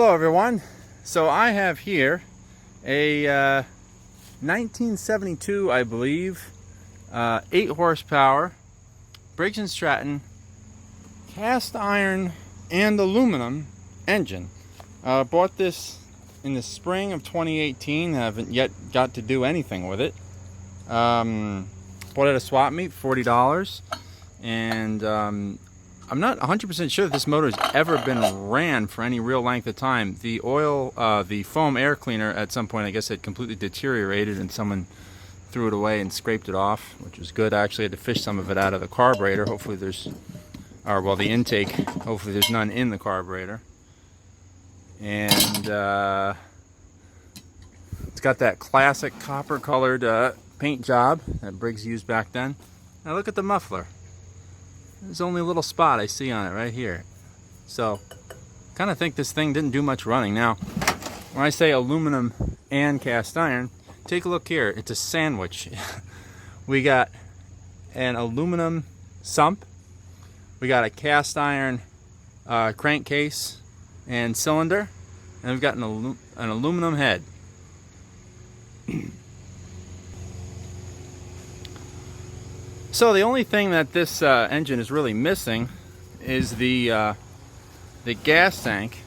Hello everyone. So I have here a 1972, I believe, 8 horsepower Briggs Stratton cast iron and aluminum engine. Bought this in the spring of 2018. Haven't yet got to do anything with it. Bought it at a swap meet, $40, and I'm not 100% sure that this motor has ever been ran for any real length of time. The oil, the foam air cleaner at some point, I guess, had completely deteriorated and someone threw it away and scraped it off, which was good. I actually had to fish some of it out of the carburetor. Hopefully there's, or well, the intake, hopefully there's none in the carburetor. And it's got that classic copper colored paint job that Briggs used back then. Now look at the muffler. There's only a little spot I see on it right here. So, kind of think this thing didn't do much running. Now, when I say aluminum and cast iron, take a look here. It's a sandwich. We got an aluminum sump. We got a cast iron crankcase and cylinder. And we've got an aluminum head. So the only thing that this engine is really missing is the gas tank,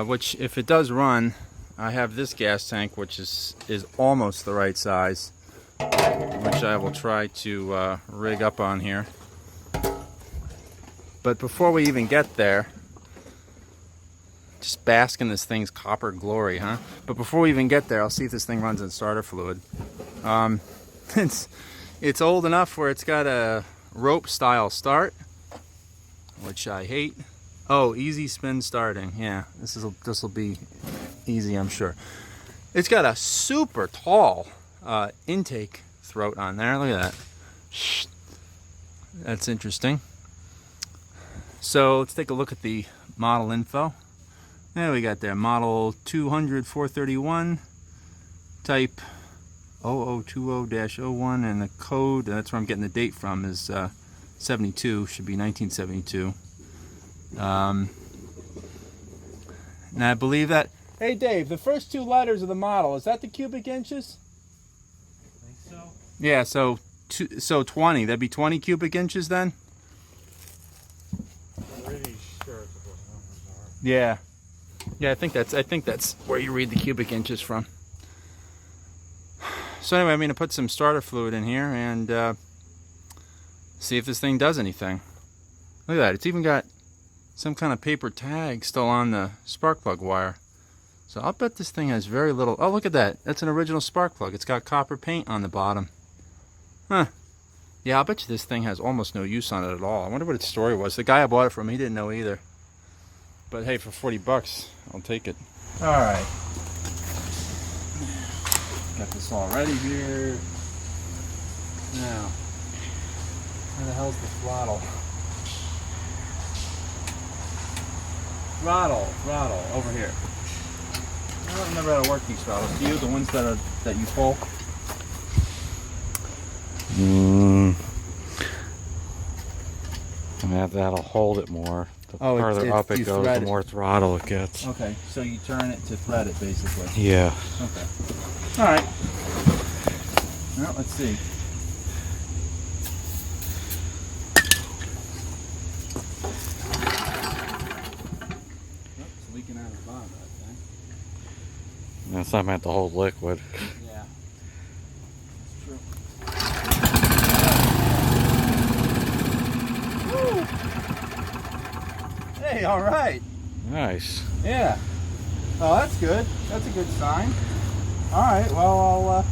which if it does run, I have this gas tank, which is almost the right size, which I will try to rig up on here. But before we even get there, just bask in this thing's copper glory, huh? But before we even get there, I'll see if this thing runs in starter fluid. It's old enough where it's got a rope style start, which I hate. Oh, easy spin starting. Yeah, this will be easy, I'm sure. It's got a super tall intake throat on there. Look at that. That's interesting. So let's take a look at the model info. There we got there, model 200-431, type 0020-01, and the code, that's where I'm getting the date from, is 72, should be 1972. And I believe that, hey Dave, the first 2 letters of the model, is that the cubic inches? I think so. Yeah, so 20, that'd be 20 cubic inches then? I'm pretty sure it's what the numbers are. Yeah. Yeah, I think that's where you read the cubic inches from. So anyway, I'm going to put some starter fluid in here and see if this thing does anything. Look at that. It's even got some kind of paper tag still on the spark plug wire. So I'll bet this thing has very little... Oh, look at that. That's an original spark plug. It's got copper paint on the bottom. Huh. Yeah, I'll bet you this thing has almost no use on it at all. I wonder what its story was. The guy I bought it from, he didn't know either. But hey, for 40 bucks, I'll take it. All right. Got this all ready here. Now, where the hell's the throttle? Throttle, over here. I don't remember how to work these throttles. Do you? The ones that you pull? That'll hold it more. The Oh, farther up it you goes, thread the it. more throttle it gets. Okay, so you turn it to thread it, basically. Yeah. Okay. All right. Well, let's see. It's leaking out of the bottom of that thing. That's not meant to hold liquid. Yeah. That's true. Woo! Hey, all right. Nice. Yeah. Oh, that's good. That's a good sign. All right. Well,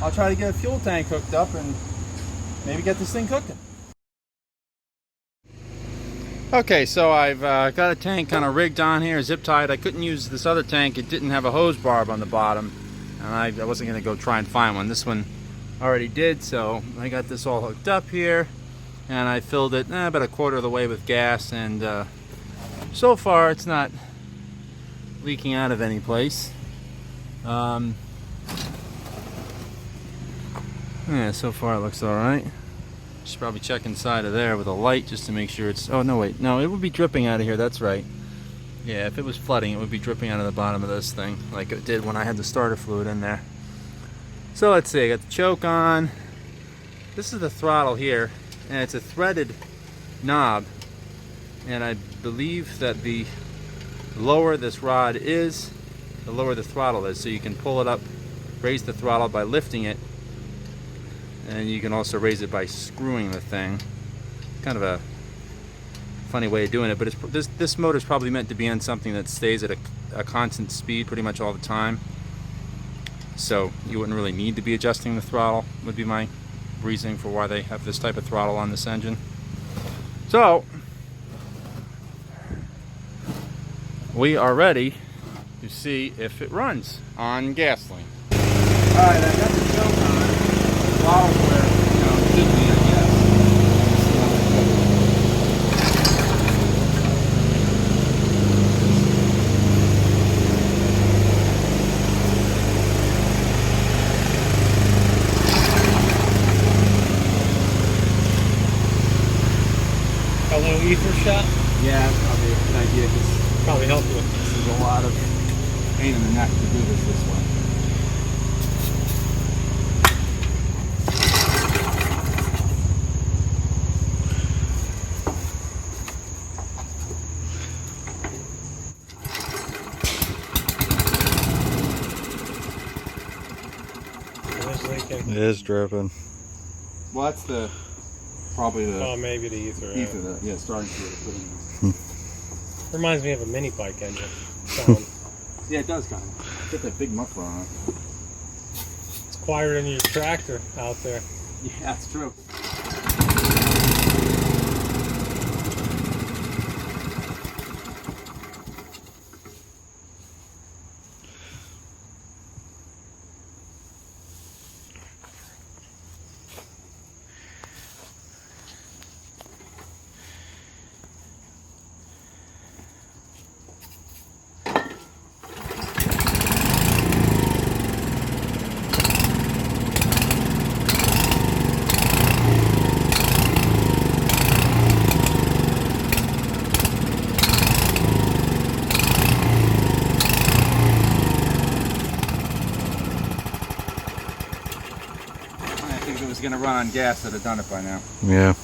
I'll try to get a fuel tank hooked up and maybe get this thing cooking. Okay, so I've got a tank kind of rigged on here, zip tied. I couldn't use this other tank. It didn't have a hose barb on the bottom, and I wasn't going to go try and find one. This one already did, so I got this all hooked up here, and I filled it about a quarter of the way with gas, and so far it's not leaking out of any place. Yeah, so far it looks all right. Should probably check inside of there with a light just to make sure it's... Oh, no, wait. No, it would be dripping out of here. That's right. Yeah, if it was flooding, it would be dripping out of the bottom of this thing, like it did when I had the starter fluid in there. So let's see, I got the choke on. This is the throttle here, and it's a threaded knob. And I believe that the lower this rod is, the lower the throttle is. So you can pull it up, raise the throttle by lifting it, and you can also raise it by screwing the thing. Kind of a funny way of doing it, but this motor is probably meant to be on something that stays at a constant speed pretty much all the time. So you wouldn't really need to be adjusting the throttle, would be my reasoning for why they have this type of throttle on this engine. So we are ready to see if it runs on gasoline. Alright, I got the choke on. The throttle's where, it should be, I guess. A little ether shot? Yeah, that's probably a good idea because Probably help you. this is a lot of pain in the neck to do this way. It is leaking. It is dripping. Well, that's probably the Oh, maybe the ether. ether, yeah, starting to. Reminds me of a mini bike engine sound. Yeah, it does kind of. Got that big muffler on it. It's quieter than your tractor out there. Yeah, that's true. If it was going to run on gas, I'd have done it by now. Yeah.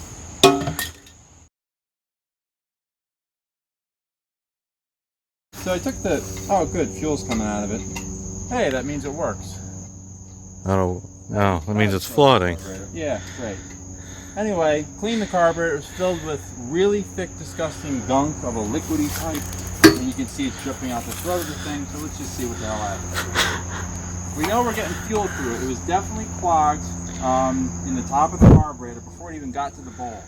So I took the, oh good, fuel's coming out of it. Hey, that means it works. Oh, that means it's flooding. Yeah, great. Anyway, cleaned the carburetor. It was filled with really thick, disgusting gunk of a liquidy type. And you can see it's dripping out the throat of the thing, so let's just see what the hell happened. We know we're getting fuel through it. It was definitely clogged in the top of the carburetor before it even got to the bowl.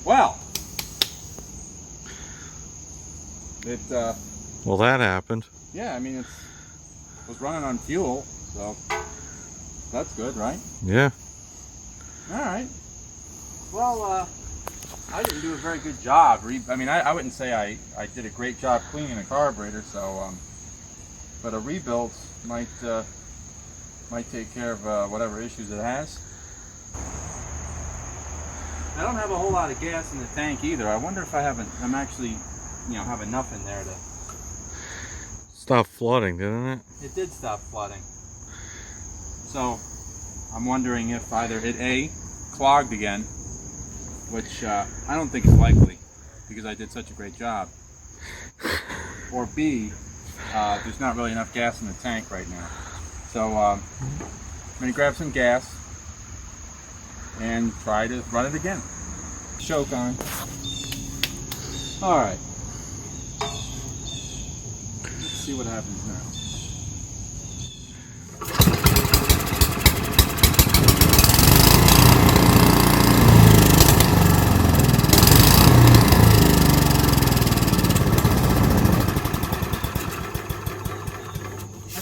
Well, Well, that happened. yeah, I mean, it was running on fuel, so that's good, right? Yeah. All right. Well, I didn't do a very good job. I mean, I wouldn't say I did a great job cleaning the carburetor, so, but a rebuild might take care of whatever issues it has. I don't have a whole lot of gas in the tank either. I wonder if I'm actually, have enough in there to. Stopped flooding, didn't it? It did stop flooding. So I'm wondering if either it A, clogged again, which I don't think is likely because I did such a great job, or B, there's not really enough gas in the tank right now. So I'm going to grab some gas and try to run it again. Choke on. All right. Let's see what happens now.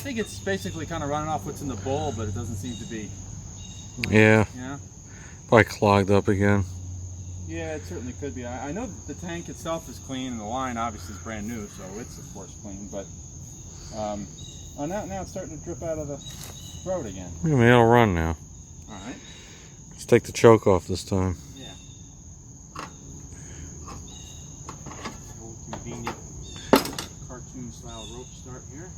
think it's basically kind of running off what's in the bowl, but it doesn't seem to be. Yeah. Yeah. Probably clogged up again. Yeah, it certainly could be. I know the tank itself is clean, and the line obviously is brand new, so it's of course clean. But oh, now it's starting to drip out of the throat again. Yeah, maybe it'll run now. All right. Let's take the choke off this time. Yeah. Old convenient cartoon style rope start here.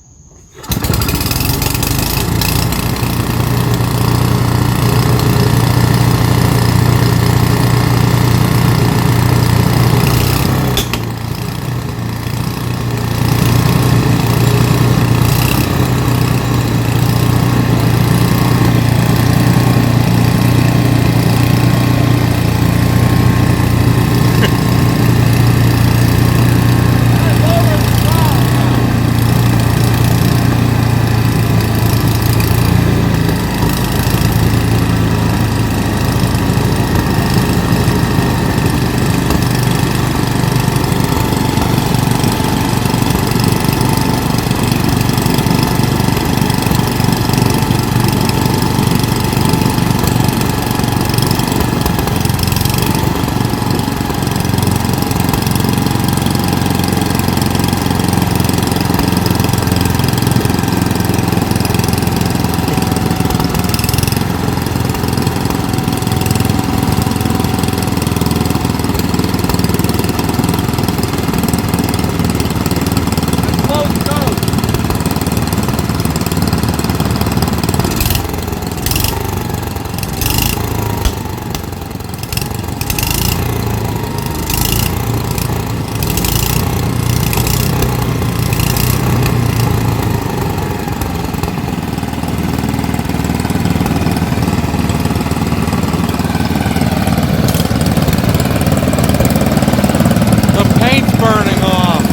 Burning off.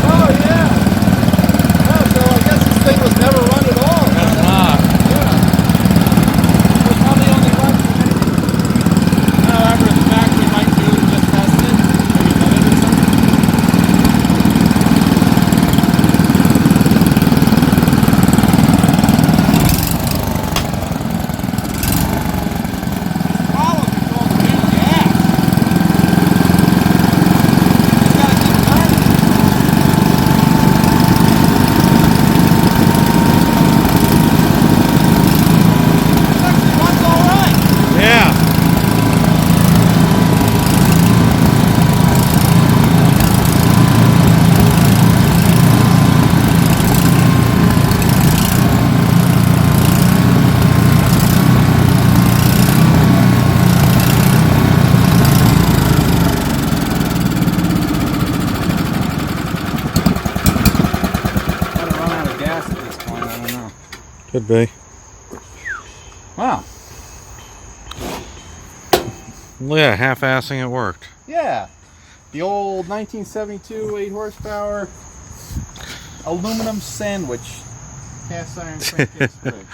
Oh yeah. Oh, so I guess this thing was never run at all. It's not. Yeah. It probably only runs however the factory might do to just test it. Maybe let it or something. Problem is all the big gas. Yeah. Gotta run out of gas at this point, I don't know. Could be. Wow. Yeah, half-assing it worked. Yeah. The old 1972 8 horsepower aluminum sandwich cast iron crankcase Briggs.